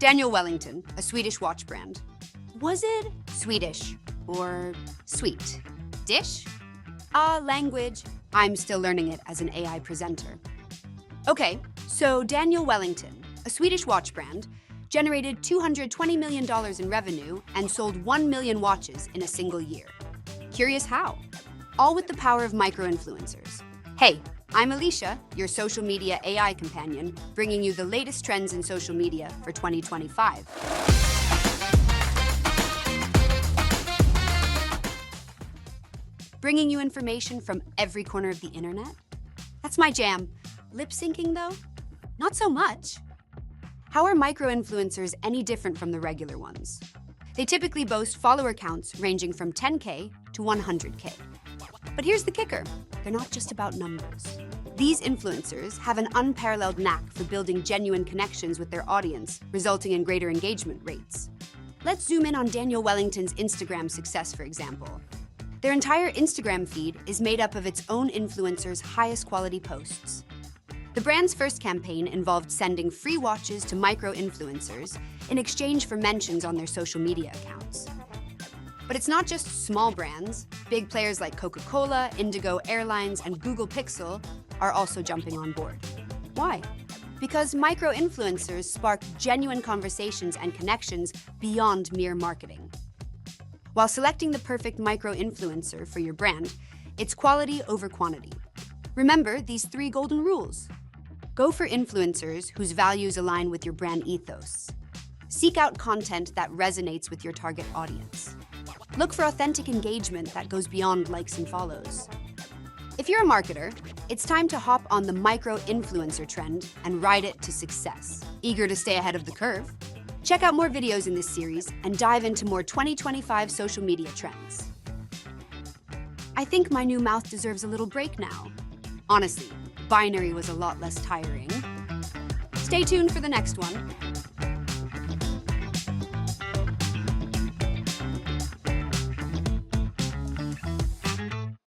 Daniel Wellington, a Swedish watch brand. Was it Swedish or sweet? Dish? Language. I'm still learning it as an AI presenter. Okay, so Daniel Wellington, a Swedish watch brand, generated $220 million in revenue and sold 1 million watches in a single year. Curious how? All with the power of micro-influencers. Hey, I'm Alicia, your social media AI companion, bringing you the latest trends in social media for 2025. Bringing you information from every corner of the internet? That's my jam. Lip syncing, though? Not so much. How are micro-influencers any different from the regular ones? They typically boast follower counts ranging from 10K to 100K. But here's the kicker. They're not just about numbers. These influencers have an unparalleled knack for building genuine connections with their audience, resulting in greater engagement rates. Let's zoom in on Daniel Wellington's Instagram success, for example. Their entire Instagram feed is made up of its own influencers' highest quality posts. The brand's first campaign involved sending free watches to micro-influencers in exchange for mentions on their social media accounts. But it's not just small brands. Big players like Coca-Cola, Indigo Airlines, and Google Pixel are also jumping on board. Why? Because micro-influencers spark genuine conversations and connections beyond mere marketing. While selecting the perfect micro-influencer for your brand, it's quality over quantity. Remember these 3 golden rules. Go for influencers whose values align with your brand ethos. Seek out content that resonates with your target audience. Look for authentic engagement that goes beyond likes and follows. If you're a marketer, it's time to hop on the micro-influencer trend and ride it to success. Eager to stay ahead of the curve? Check out more videos in this series and dive into more 2025 social media trends. I think my new mouth deserves a little break now. Honestly, binary was a lot less tiring. Stay tuned for the next one.